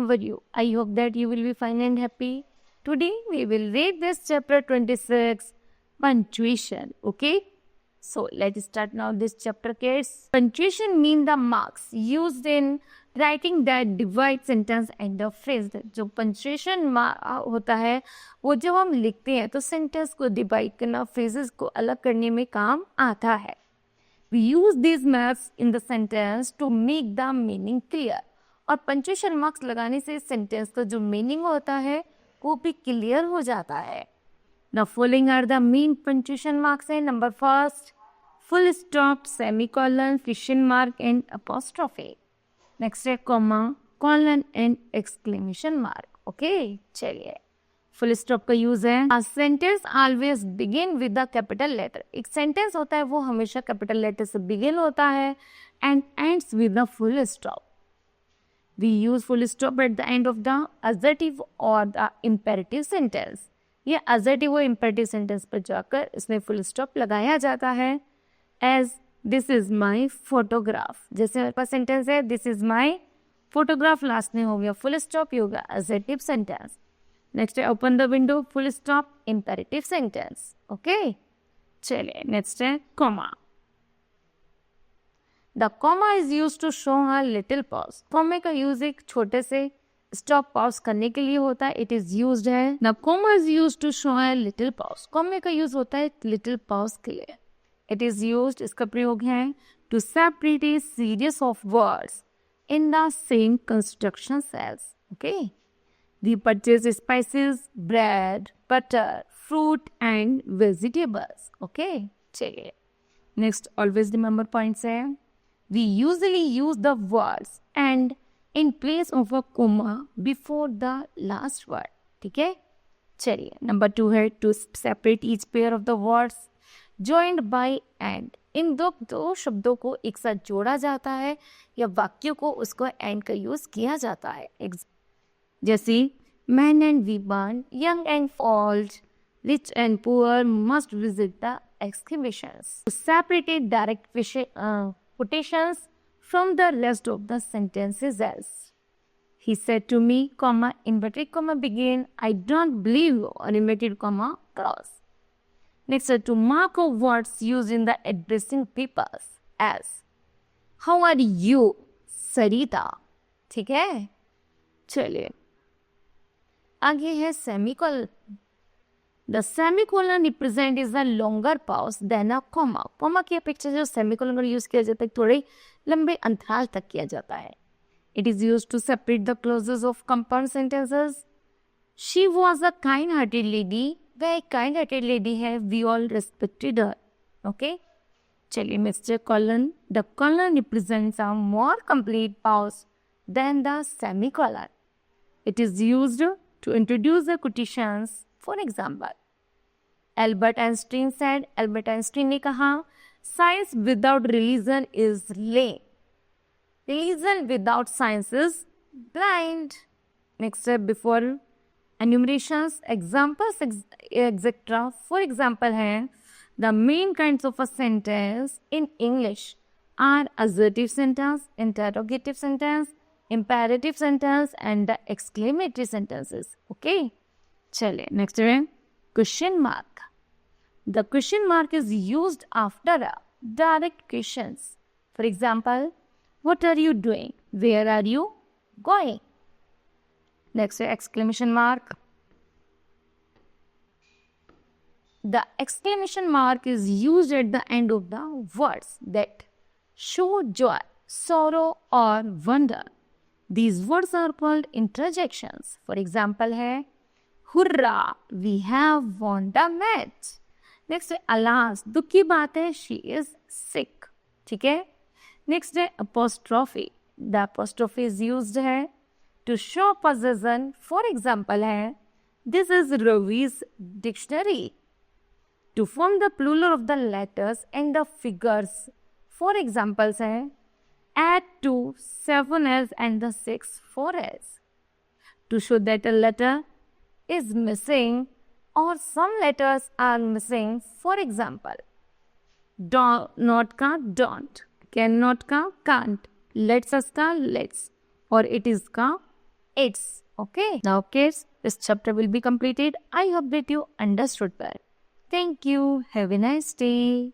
how are you? I hope that you will be fine and happy. Today we will read this chapter 26, punctuation. Okay? So let's start now this chapter, kids. Punctuation mean the marks used in writing that divide sentence and the phrase. जो punctuation होता है वो जब हम लिखते हैं तो sentence को divide करना, phrases को अलग करने में काम आता है. We use these marks in the sentence to make the meaning clear. और पंक्चुएशन मार्क्स लगाने से सेंटेंस का जो मीनिंग होता है वो भी क्लियर हो जाता है. The following are the main punctuation marks है. Number first, full stop, semicolon, question mark and apostrophe. Next है comma, colon and exclamation mark. Okay, चलिए. फुल स्टॉप का यूज है. A sentence always begin with the capital letter. एक sentence होता है वो हमेशा कैपिटल लेटर से बिगिन होता है and ends with the full stop. We use full stop at the end of the assertive or the imperative sentence. ये assertive और imperative sentence पर जाकर इसमें full stop लगाया जाता है. As this is my photograph. जैसे हमारे पास सेंटेंस है this is my photograph, last में हो गया full stop, ये होगा assertive sentence. नेक्स्ट है open the window, full stop, imperative sentence. Okay, चलिए नेक्स्ट है comma. The comma is use to show a little pause. कॉमे का यूज एक छोटे से स्टॉप पॉज करने के लिए होता है. इट इज यूज्ड है. The comma is use to show a little pause. कॉमे का यूज होता है लिटिल पॉज के लिए. इट इज यूज्ड, इसका प्रयोग है to separate a series of words in the same construction sales. Okay, we purchase spices, bread, butter, fruit and vegetables. Okay, चलिए. Next, always remember points है. We usually use the words and in place of a comma before the last word. ठीक है, चलिए. Number 2 है to separate each pair of the words joined by and. इन दो शब्दों को एक साथ जोड़ा जाता है या वाक्यों को उसको and का यूज किया जाता है. जैसे man and women, young and old, rich and poor must visit the exclamations. Separated direct quotations from the rest of the sentences as he said to me, comma, inverted comma begin, I don't believe you, or inverted comma cross. Next, to mark of words used in the addressing people as how are you, Sarita. ठीक है, चलिए. आगे है semicolon. The semicolon represent is a longer pause than a comma. Comma की अपेक्षा जो semicolon का use किया जाता है थोड़े लंबे अंतराल तक किया जाता है. It is used to separate the clauses of compound sentences. She was a kind hearted lady. वह एक काइंड हार्टेड लेडी है. We all respected her. Okay, चलिए. Mister colon. The colon represents a more complete pause than the semicolon. It is used to introduce the quotations. For example, Albert Einstein said, Albert Einstein ने कहा, science without religion is lame. Religion without science is blind. Next step before enumerations, examples, etc. For example है, the main kinds of a sentence in English are assertive sentence, interrogative sentence, imperative sentence and the exclamatory sentences. Okay, चलिए. Next है question mark. The question mark is used after a direct questions. For example, what are you doing? Where are you going? Next है exclamation mark. The exclamation mark is used at the end of the words that show joy, sorrow or wonder. These words are called interjections. For example है hurrah, we have won the match. Next है alas, दुख की बात है, she is sick. ठीक है. Next है apostrophe. The apostrophe is used है to show possession. For example है this is Ravi's dictionary. To form the plural of the letters and the figures. For examples है add 2 7s and the 6 4s. To show that a letter is missing or some letters are missing. For example, not का don't, cannot का can't, let's us का let's और it is का its. Okay. Now kids, this chapter will be completed. I hope that you understood well. Thank you. Have a nice day.